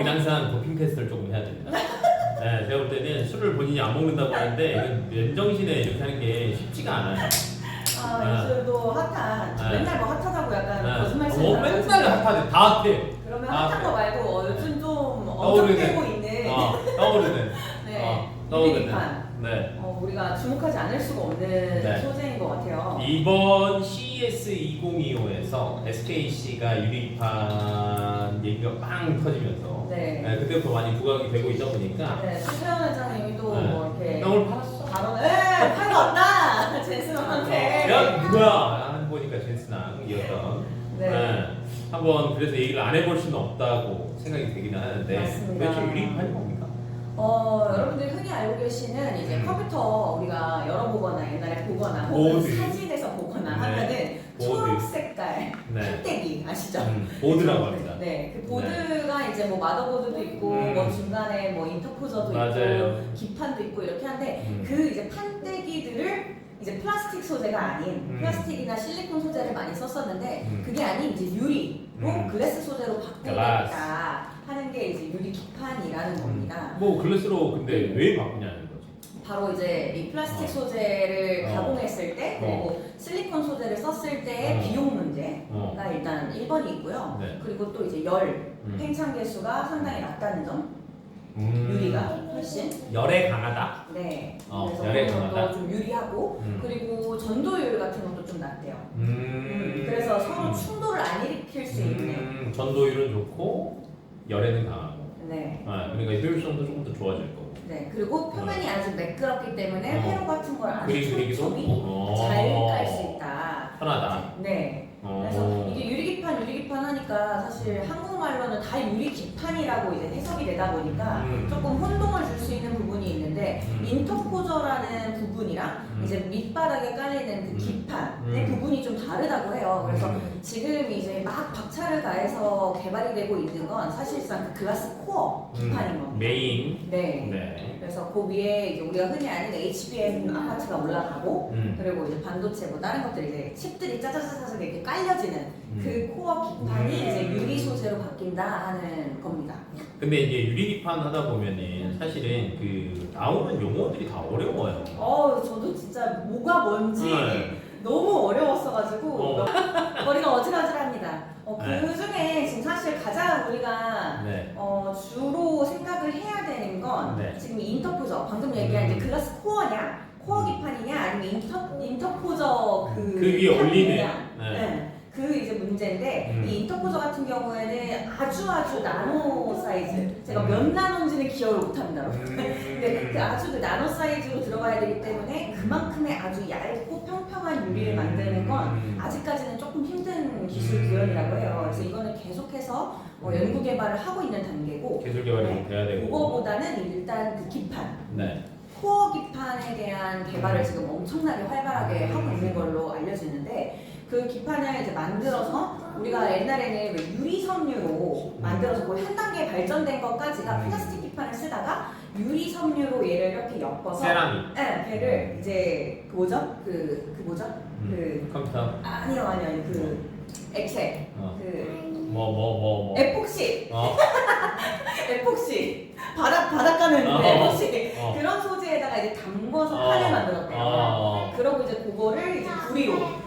항상 도핑 테스트를 조금 해야 됩니다. 네, 제가 볼 때는 술을 본인이 안 먹는다고 하는데 이건 맨정신에 이렇게 하는 게 쉽지가 않아요. 요즘도 핫한 맨날 뭐 핫하다고 약간 거짓말 치는 사람 맨날 핫하대, 다 핫해. 그러면 다 핫한 거 핫해. 말고 요즘 좀 언급되고 있는 떠오르는. 네, 떠오르는. 유리기판. 네. 우리가 주목하지 않을 수가 없는 네. 소재인 것 같아요. 이번 CES 2025에서 SKC가 유리판 얘기가 빵 터지면서 네. 그때부터 많이 부각이 되고 있다 보니까 네, 최태원 회장님이 또 뭐 이렇게 나 오늘 팔았어. 발언을 팔고 왔다! 젠슨한테. 야 누구야? 한 보니까 젠슨왕이었던. 네. 한번 그래서 얘기를 안 해볼 수는 없다고 생각이 되기는 하는데 맞습니다. 도대체 유리판이 뭡니까? 여러분들이 흔히 알고 계시는 이제 컴퓨터 우리가 열어보거나 옛날에 보거나 혹은 보드. 사진에서 보거나 네. 하면은 보드. 초록 색깔 네. 판때기 아시죠? 보드라고 합니다. 네, 그 보드가 이제 뭐 마더보드도 있고 뭐 중간에 뭐 인터포저도 맞아요. 있고 기판도 있고 이렇게 한데 음. 그 이제 판때기들을 이제 플라스틱 소재가 아닌 플라스틱이나 실리콘 소재를 많이 썼었는데 그게 아닌 이제 유리로 글래스 소재로 바꾸겠다 하는 게 이제 유리 기판이라는 겁니다. 뭐 글래스로 근데 왜 바꾸냐는 거죠. 바로 이제 이 플라스틱 소재를 가공했을 때 그리고 실리콘 소재를 썼을 때의 비용 문제가 일단 1번이 있고요. 네. 그리고 또 이제 열, 팽창 개수가 상당히 낮다는 점. 유리가 훨씬 열에 강하다. 네. 열에 그래서 강하다. 그것도 좀 유리하고 그리고 전도율 같은 것도 좀 낮대요. 그래서 서로 충돌을 안 일으킬 수 있는. 전도율은 좋고 열에는 강하고. 네. 그러니까 효율성도 조금 더 좋아질 거고. 네. 그리고 표면이 아주 매끄럽기 때문에 회로 같은 걸 아주 그리기도 촘촘히 잘 깔 수 있다. 편하다. 네. 그래서 이게 유리기판 하니까 사실 한국말로는 다 유리기판이라고 이제 해석이 되다 보니까 조금 혼동을 줄 수 있는 부분이 있는데 인터포저라는 부분이랑 이제 밑바닥에 깔리는 그 기판의 부분이 좀 다르다고 해요. 그래서 지금 이제 막 박차를 가해서 개발이 되고 있는 건 사실상 그 글라스 코어 기판인 겁니다. 메인. 네. 네. 그래서 그 위에 이제 우리가 흔히 아는 HBM 아파트가 올라가고 그리고 이제 반도체 뭐 다른 것들 이제 칩들이 짜자자자자 이렇게 깔려지는 그 코어 기판이 이제 유리 소재로 바뀐다 하는 겁니다. 근데 이제 유리기판 하다 보면은 사실은 그 나오는 용어들이 다 어려워요. 저도 진짜 뭐가 뭔지 네. 너무 어려웠어가지고 머리가 어질어질합니다. 네. 그 중에 지금 사실 가장 우리가 네. 주로 생각을 해야 되는 건 네. 지금 인터포저 방금 얘기한 이제 글라스 코어냐 코어 기판이냐 아니면 인터포저 그 위에 올리는. 네. 그 이제 문제인데 이 인터포저 같은 경우에는 아주 나노 사이즈 제가 몇 나노인지는 기억을 못합니다. 근데 그 아주 그 나노 사이즈로 들어가야 되기 때문에 그만큼의 아주 얇고 평평한 유리를 만드는 건 아직까지는 조금 힘든 기술 구현이라고 해요. 그래서 이거는 계속해서 연구 개발을 하고 있는 단계고 기술 개발이 돼야 되고. 그거보다는 일단 그 기판 네. 코어 기판에 대한 개발을 지금 엄청나게 활발하게 하고 있는 걸로 알려지는데 그 기판을 이제 만들어서 우리가 옛날에는 왜 유리 섬유로 만들어서 거의 한 단계 발전된 것까지가 플라스틱 기판을 쓰다가 유리 섬유로 얘를 이렇게 엮어서 세라믹. 네, 걔를 이제 그 뭐죠? 그 뭐죠? 그 컴퓨터. 아니요 그 액체 뭐. 에폭시 에폭시 바닥 가는 에폭시 그런 소재에다가 이제 담궈서 판을 만들었대요. 그러고 이제 그거를 이제 구리로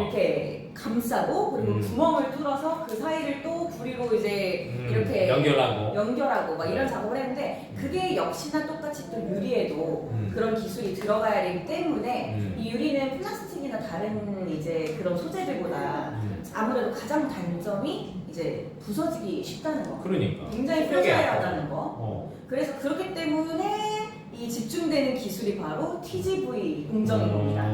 이렇게 감싸고 그리고 구멍을 뚫어서 그 사이를 또 구리로 이제 이렇게 연결하고 막 이런 작업을 했는데 그게 역시나 똑같이 또 유리에도 그런 기술이 들어가야 되기 때문에 이 유리는 플라스틱이나 다른 이제 그런 소재들보다 아무래도 가장 단점이 이제 부서지기 쉽다는 거. 그러니까. 굉장히 프레자일하다는 거. 그래서 그렇기 때문에 이 집중되는 기술이 바로 TGV 공정인 겁니다.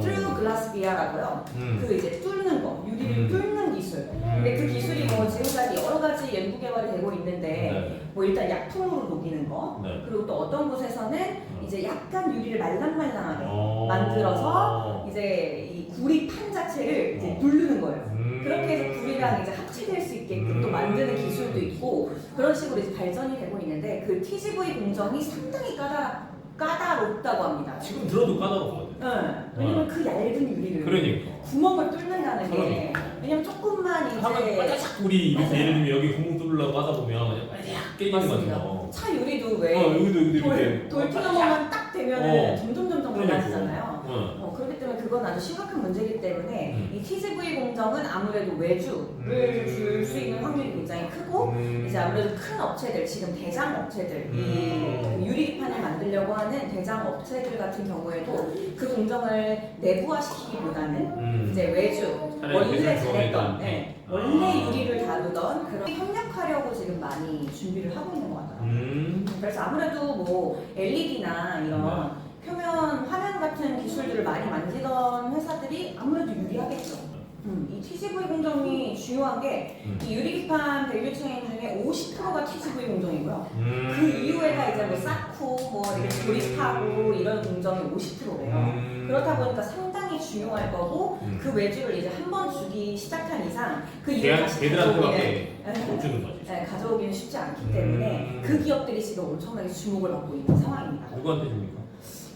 Through Glass Via라고요. 그 이제 뚫는 거, 유리를 뚫는 기술. 근데 그 기술이 뭐 지금까지 여러 가지 연구 개발이 되고 있는데 뭐 일단 약품으로 녹이는 거, 그리고 또 어떤 곳에서는 이제 약간 유리를 말랑말랑하게 만들어서 이제 이 구리판 자체를 이제 누르는 거예요. 그렇게 해서 구리랑 이제 합체될 수 있게끔 또 만드는 기술도 있고 그런 식으로 이제 발전이 되고 있는데 그 TGV 공정이 상당히 까다롭다고 합니다. 지금 들어도 까다롭거든. 왜냐면 그 얇은 유리를 구멍을 뚫는다는 게 왜냐면 조금만 이제 하면 빠자작 우리 이래서 예를 들면 여기 구멍 뚫으려고 하다 보면 깨지는 거 같은 맞습니다. 거. 차 유리도 왜 여기도 이렇게. 돌팅한번만 딱 되면은 점점 그러냐고. 갈라지잖아요. 그렇기 때문에 그건 아주 심각한 문제이기 때문에 이 TGV 공정은 아무래도 외주를 줄 수 있는 확률이 굉장히 크고 이제 아무래도 큰 업체들, 지금 대장 업체들, 이 유리판을 만들려고 하는 대장 업체들 같은 경우에도 그 공정을 내부화시키기보다는 이제 외주, 원래 잘했던, 원래 유리를 다루던 그런 협력하려고 지금 많이 준비를 하고 있는 것 같아요. 그래서 아무래도 뭐 LED나 이런 표면 화면 같은 기술들을 많이 만지던 회사들이 아무래도 유리하겠죠. 이 TGV 공정이 중요한 게 이 유리기판 밸류 체인 중에 50%가 TGV 공정이고요. 그 이후에가 이제 뭐 쌓고 뭐 이렇게 조립하고 이런 공정이 50%래요. 그렇다 보니까 상당히 중요할 거고 그 외주를 이제 한 번 주기 시작한 이상 그 이후 다시 걔들한테밖에 못 주는 거지. 가져오기는 쉽지 않기 때문에 그 기업들이 지금 엄청나게 주목을 받고 있는 상황입니다. 누구한테 줍니까?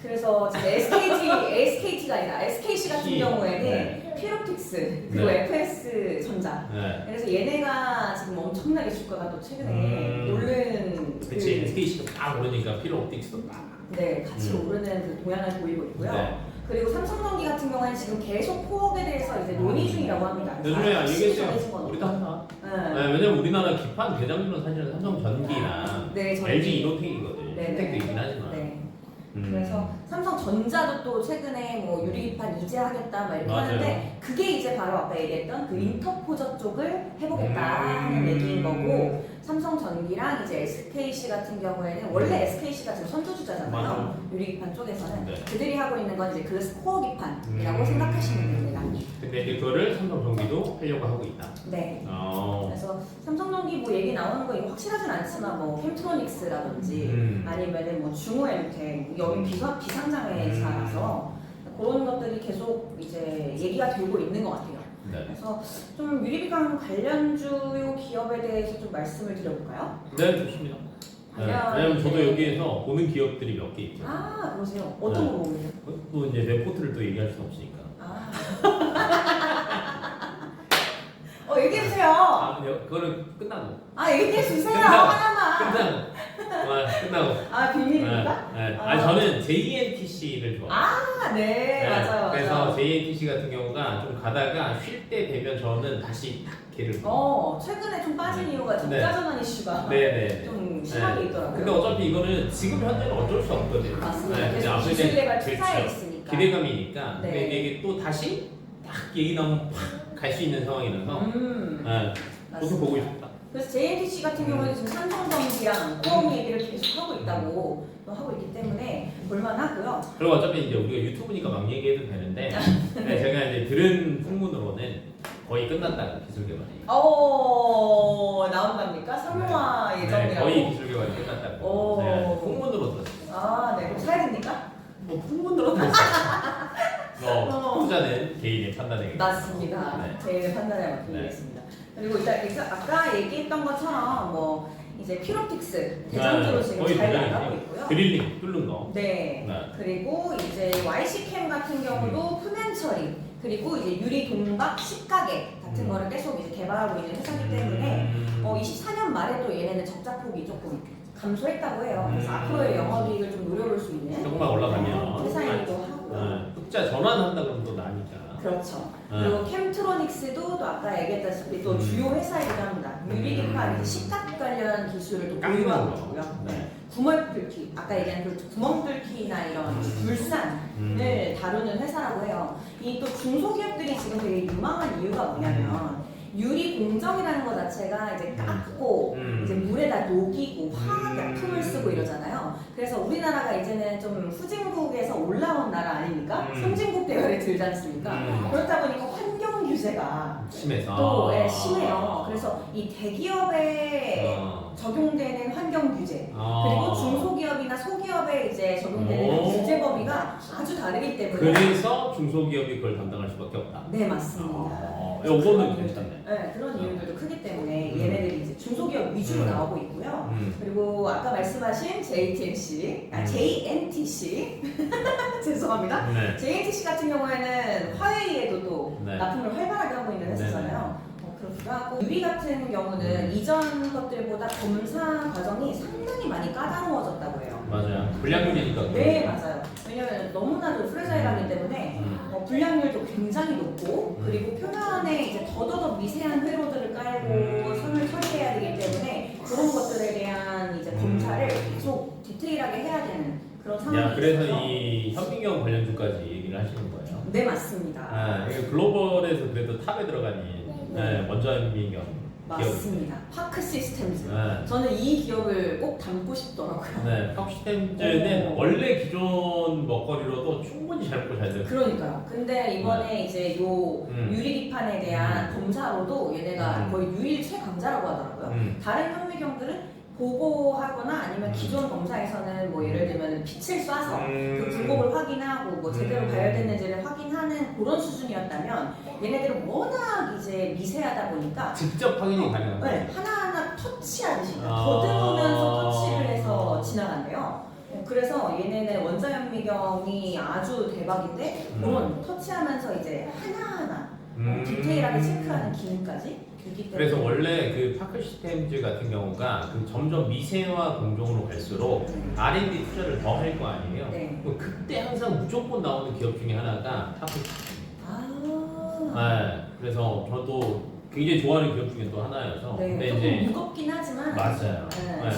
그래서 지금 SKT가 아니라 SKC 같은 경우에는 피롭틱스 그리고 FS전자 그래서 얘네가 지금 엄청나게 주가가 또 최근에 오른 그치 SKC가 막 오르니까 피로옵틱스도 막 같이 오르는 그 동향을 보이고 있고요. 그리고 삼성전기 같은 경우에는 지금 계속 코업에 대해서 이제 논의 중이라고 합니다. 요즘에 얘기했어요. 우리도 한다. 왜냐면 우리나라 기판 대장주는 사실은 삼성전기나 LG 이노텍이거든. 텍도 있긴 하지만. 그래서 삼성전자도 또 최근에 뭐 유리기판 이제 하겠다 막 이렇게 하는데 그게 이제 바로 아까 얘기했던 그 인터포저 쪽을 해보겠다 하는 얘기인 거고 삼성전기랑 이제 SKC 같은 경우에는 원래 SKC가 지금 선두주자잖아요. 유리기판 쪽에서는 그들이 하고 있는 건 이제 글래스 코어 기판이라고 생각하시면 됩니다. 근데 이제 그거를 삼성전기도 하려고 하고 있다. 그래서 삼성전기 뭐 얘기 나오는 거 이거 확실하진 않지만 뭐 캠트로닉스라든지 아니면은 뭐 중호엠텍 여기 비상장애사라서 그런 것들이 계속 이제 얘기가 되고 있는 것 같아요. 그래서 좀 유리기판 관련주 기업에 대해서 좀 말씀을 드려볼까요? 네, 좋습니다. 왜냐면 저도 여기에서 보는 기업들이 몇 개 있죠. 아, 그러세요? 어떤 거 보세요? 또 이제 레포트를 또 얘기할 수는 없으니까. 얘기해주세요. 그거는 끝나고. 얘기해주세요. 하나만. 끝나고. 비밀입니까? 저는 JNTC를 좋아해요. 맞아요. 그래서 JNTC 같은 경우가 좀 가다가 쉴 때 되면 저는 다시 걔를 최근에 좀 빠진 이유가 적자전환 이슈가 좀 심하게 있더라고요. 근데 어차피 이거는 지금 현재는 어쩔 수 없거든요. 맞습니다. 그래서 기술 개발 투자에 있으니까. 기대감이니까. 근데 이게 또 다시 딱 얘기 나오면 팍 갈 수 있는 상황이라서 저도 보고 있습니다. 그래서 JNTC 같은 경우는 지금 삼성전기랑 코업 얘기를 계속 하고 있다고 하고 있기 때문에 볼만하고요. 그리고 어차피 이제 우리가 유튜브니까 막 얘기해도 되는데 제가 이제 들은 풍문으로는 거의 끝났다고 기술 개발이. 나온답니까? 상용화 예정이라고? 거의 기술 개발이 끝났다고. 풍문으로 들었어요. 그럼 사야 됩니까? 뭐 풍문으로 들었어요. 투자는 개인의 판단에 맞습니다. 개인의 판단에 맡기겠습니다. 그리고 일단 아까 얘기했던 것처럼 뭐 이제 피롭틱스 대장주로 지금 잘 나가고 있고요. 드릴링 뚫는 거. 그리고 이제 YC캠 같은 경우도 표면 처리 그리고 이제 유리 동박 식가게 같은 거를 계속 이제 개발하고 있는 회사이기 때문에 24년 말에 또 얘네는 적자폭이 조금 감소했다고 해요. 그래서 앞으로의 영업이익을 좀 노려볼 수 있는 조금만 올라가면 회사이기도 하고. 흑자 전환한다 그러면 또 나니까. 그렇죠. 그리고 캠트로닉스도 또 아까 얘기했다시피 또 주요 회사이기도 합니다. 유리기판 식각 관련 기술을 또 보유하고 있고요. 구멍 뚫기, 아까 얘기한 그 구멍 뚫기나 이런 불산을 다루는 회사라고 해요. 이 또 중소기업들이 지금 되게 유망한 이유가 뭐냐면 유리 공정이라는 것 자체가 이제 깎고 이제 물에다 녹이고 화학약품을 쓰고 이러잖아요. 그래서 우리나라가 이제는 좀 후진국에서 올라온 나라 아닙니까? 선진국 대열에 들지 않습니까? 그렇다 보니까 환경 규제가 심해서 또 심해요. 그래서 이 대기업에 적용되는 환경 규제 그리고 중소기업이나 소기업에 이제 적용되는 규제 범위가 아주 다르기 때문에 그래서 중소기업이 그걸 담당할 수밖에 없다. 네, 맞습니다. 이거는 괜찮네. 그런 이유들도 크기 때문에 얘네들이 이제 중소기업 위주로 나오고 있고요. 그리고 아까 말씀하신 JNTC 죄송합니다. JNTC 같은 경우에는 화웨이에도 또 납품을 활발하게 하고 있는 회사잖아요. 그렇기도 하고 유리 같은 경우는 이전 것들보다 검사 과정이 상당히 많이 까다로워졌다고 해요. 맞아요. 불량률이니까. 네, 맞아요. 왜냐면 너무나도 프레자일하기 때문에 불량률도 굉장히 높고 그리고 표면에 이제 더더더 미세한 회로들을 깔고 선을 처리해야 되기 때문에 그런 것들에 대한 이제 검사를 계속 디테일하게 해야 되는 그런 상황이 그래서 있어서 이 현민경 관련주까지 얘기를 하시는 거예요. 네, 맞습니다. 글로벌에서 그래도 탑에 들어가니 먼저 현민경 맞습니다. 파크 시스템즈. 저는 이 기업을 꼭 담고 싶더라고요. 파크 시스템즈는 원래 기존 먹거리로도 충분히 잘 먹고 잘 돼요. 그러니까요. 근데 이번에 이제 요 유리기판에 대한 검사로도 얘네가 거의 유일 최강자라고 하더라고요. 다른 현미경들은 보고하거나 아니면 기존 검사에서는 뭐 예를 들면 빛을 쏴서 그 굴곡을 확인하고 뭐 제대로 가열됐는지를 확인하는 그런 수준이었다면 얘네들은 워낙 이제 미세하다 보니까 직접 확인이 가능한 거예요. 네, 하나하나 터치하듯이 더듬으면서 터치를 해서 지나간대요. 그래서 얘네는 원자현미경이 아주 대박인데 그런 터치하면서 이제 하나하나 디테일하게 체크하는 기능까지 있기 때문에 그래서 원래 그 파크 시스템즈 같은 경우가 그 점점 미세화 공정으로 갈수록 R&D 투자를 더 할 거 아니에요. 네. 그때 항상 무조건 나오는 기업 중에 하나가 파크 시스템즈. 그래서 저도 굉장히 좋아하는 기업 중에 또 하나여서. 네, 근데 조금 이제 무겁긴 하지만 맞아요.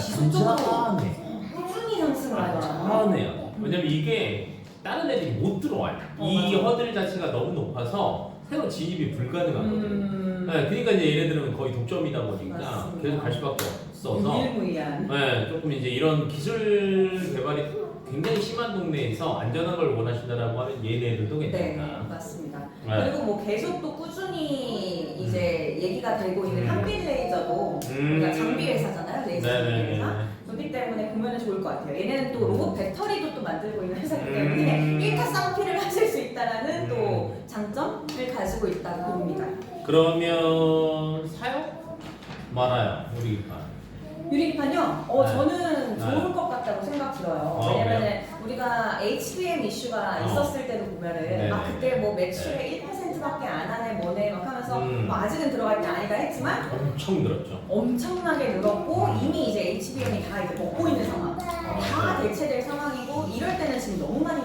지속적으로 진짜 꾸준히 상승을 하더라고요. 잘하네요. 왜냐면 이게 다른 애들이 못 들어와요. 이 맞아. 허들 자체가 너무 높아서 새로 진입이 불가능하거든요. 그러니까 이제 얘네들은 거의 독점이다 보니까 맞습니다. 계속 갈 수밖에 없어서 유일무이한. 조금 이제 이런 기술 개발이 굉장히 심한 동네에서 안전한 걸 원하신다라고 하면 얘네들도 네, 괜찮다. 맞습니다. 네. 그리고 뭐 계속 또 꾸준히 이제 얘기가 되고 있는 한빛 레이저도 우리가 장비 회사잖아요, 레이저 장비 회사. 그렇기 때문에 보면 좋을 것 같아요. 얘네는 또 로봇 배터리도 또 만들고 있는 회사이기 때문에 일타쌍피를 하실 수 있다는 또 장점을 가지고 있다고 봅니다. 그러면 사요? 말아요, 우리 기판. 유리기판요? 저는 좋을 것 같다고 생각 들어요. 왜냐면은 우리가 HBM 이슈가 있었을 때도 보면은 그때 뭐 매출의 1%밖에 안 하네 뭐네 막 하면서 뭐 아직은 들어갈 게 아니다 했지만 엄청 늘었죠. 엄청나게 늘었고 이미 이제 HBM이 다 이제 먹고 있는 상황, 다 대체될 상황이고 이럴 때는 지금 너무 많이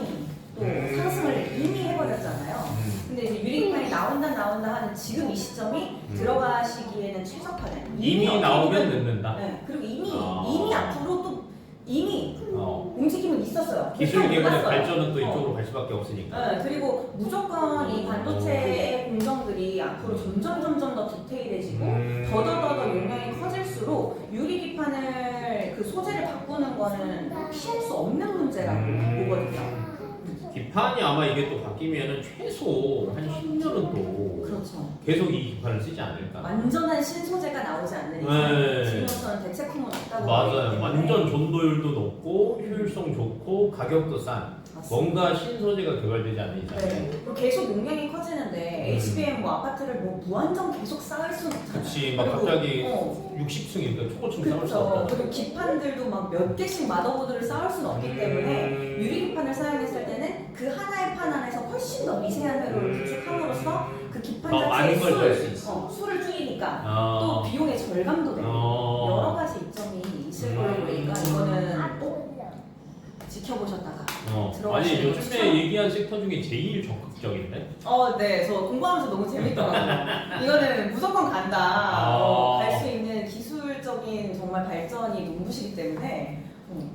또 상승을 이미 해버렸잖아요. 근데 이제 유리기판이 나온다 하는 지금 이 시점이 들어가시기에는 최적화된. 이미 나오면 늦는다. 네. 그리고 이미 앞으로 또 이미 움직임은 있었어요. 기술 개발의 몰랐어요. 발전은 또 이쪽으로 갈 수밖에 없으니까. 네, 그리고 무조건 이 반도체의 공정들이 앞으로 점점 더 디테일해지고 더더더 용량이 커질수록 유리기판을 그 소재를 바꾸는 거는 피할 수 없는 문제라고 보거든요. 기판이 아마 이게 또 바뀌면은 최소 한 10년은 또 그렇죠. 계속 이 기판을 쓰지 않을까. 완전한 신소재가 나오지 않는 이상 지금부터는 대체품은 없다고 맞아요. 완전 전도율도 높고 효율성 좋고 가격도 싼. 맞습니다. 뭔가 신소재가 개발되지 않는 이상. 그리고 계속 용량이 커지는데 HBM 뭐 아파트를 뭐 무한정 계속 쌓을 수는 없잖아요. 그치, 막 그리고, 갑자기 60층이니까 초고층 쌓을 수 없다. 그리고 기판들도 막 몇 개씩 마더보드를 쌓을 수는 없기 때문에 유리기판을 사용했을 때는 그 하나의 판 안에서 훨씬 더 미세한 회로를 구축함으로써 그 기판 더 많은 걸 뺄 수 자체의 있어. 수를 줄이니까 또 비용의 절감도 되고 여러 가지 이점이 있을 걸로 보니까 이거는 꼭 지켜보셨다가 아니 들어가시는 요즘에 얘기한 섹터 중에 제일 적극적인데? 네, 저 공부하면서 너무 재밌더라고요. 이거는 무조건 간다. 갈 수 있는 기술적인 정말 발전이 눈부시기 때문에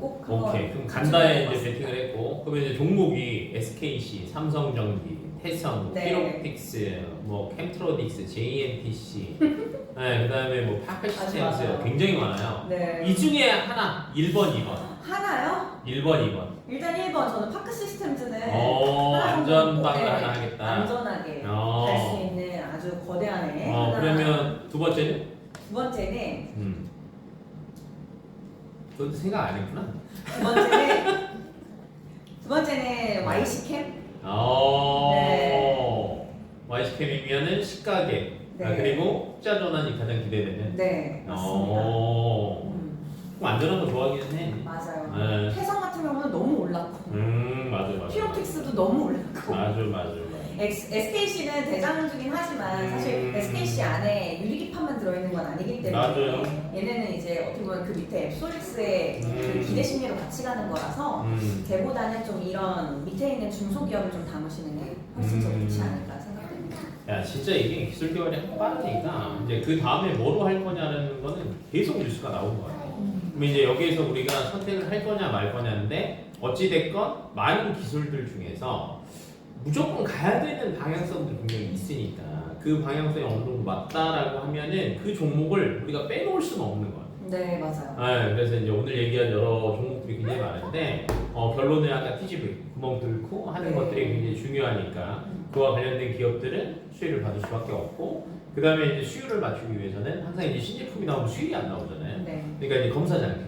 꼭 한번. 오케이, 그럼 간다에 이제 베팅을 했고, 그러면 이제 종목이 SKC, 삼성전기, 태성, 피롭틱스, 뭐 캠트로닉스, JNTC, 그다음에 뭐 파크 시스템스 굉장히 많아요. 네. 이 중에 하나, 1번, 2번. 하나요? 1번, 2번. 일단 1번 저는 파크 시스템즈는 안전빵을 하나 하겠다. 안전하게 갈 수 있는 아주 거대한 애. 그러면 두 번째는? 두 번째는 너 생각 안 했구나. 두 번째는 YC캠. YC캠이면은 시가계. 그리고 흑자 전환이 가장 기대되는. 네, 맞습니다. 그럼 안전한 거 좋아하기는 해. 맞아요. 태성 같은 경우는 너무 올랐고. 맞아. 피로틱스도 너무 올랐고. 맞아. SKC는 대장주긴 하지만 사실 SKC 안에 유리기판만 들어있는 건 아니기 때문에 맞아요. 얘네는 이제 어떻게 보면 그 밑에 앱솔릭스의 그 기대 심리로 같이 가는 거라서 걔보다는 좀 이런 밑에 있는 중소기업을 좀 담으시는 게 훨씬 더 좋지 않을까 생각됩니다. 야 진짜 이게 기술 개발이 한번 빠르니까 이제 그 다음에 뭐로 할 거냐는 거는 계속 뉴스가 나오는 거예요. 그럼 이제 여기에서 우리가 선택을 할 거냐 말 거냐인데 어찌 됐건 많은 기술들 중에서 무조건 가야 되는 방향성들이 분명히 있으니까 그 방향성이 어느 정도 맞다라고 하면은 그 종목을 우리가 빼놓을 수는 없는 거예요. 네, 맞아요. 네, 그래서 이제 오늘 얘기한 여러 종목들이 굉장히 많은데 결론은 아까 TGV 구멍 뚫고 하는 네. 것들이 굉장히 중요하니까 그와 관련된 기업들은 수혜를 받을 수밖에 없고 그 다음에 이제 수율을 맞추기 위해서는 항상 이제 신제품이 나오면 수율이 안 나오잖아요. 네. 그러니까 이제 검사 장비.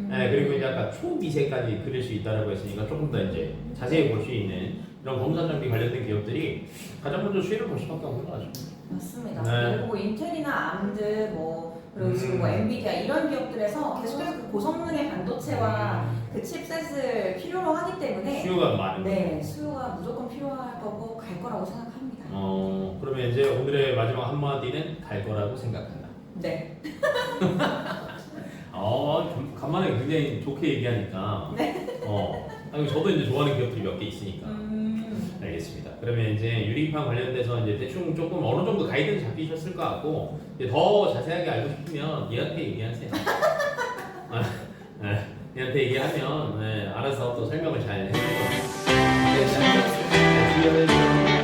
네, 그리고 이제 아까 초미세까지 그릴 수 있다라고 했으니까 조금 더 이제 자세히 볼 수 있는 이런 검사 장비 관련된 기업들이 가장 먼저 수혜를 볼 수밖에 없는 거죠. 맞습니다. 네. 그리고 뭐 인텔이나 암드 뭐 그리고 지금 뭐 엔비디아 이런 기업들에서 계속해서 그 고성능의 반도체와 그 칩셋을 필요로 하기 때문에 수요가 많은 거죠. 네, 수요가 무조건 필요할 거고 갈 거라고 생각합니다. 그러면 이제 오늘의 마지막 한마디는 갈 거라고 생각한다. 네. 간만에 굉장히 좋게 얘기하니까. 네. 아니, 저도 이제 좋아하는 기업들이 몇 개 있으니까. 알겠습니다. 그러면 이제 유리기판 관련돼서 이제 대충 조금 어느 정도 가이드는 잡히셨을 것 같고 이제 더 자세하게 알고 싶으면 얘한테 얘기하세요. 얘한테 얘기하면 알아서 또 설명을 잘 해줄 거예요. 네, 잘 들었습니다. 주의하세요.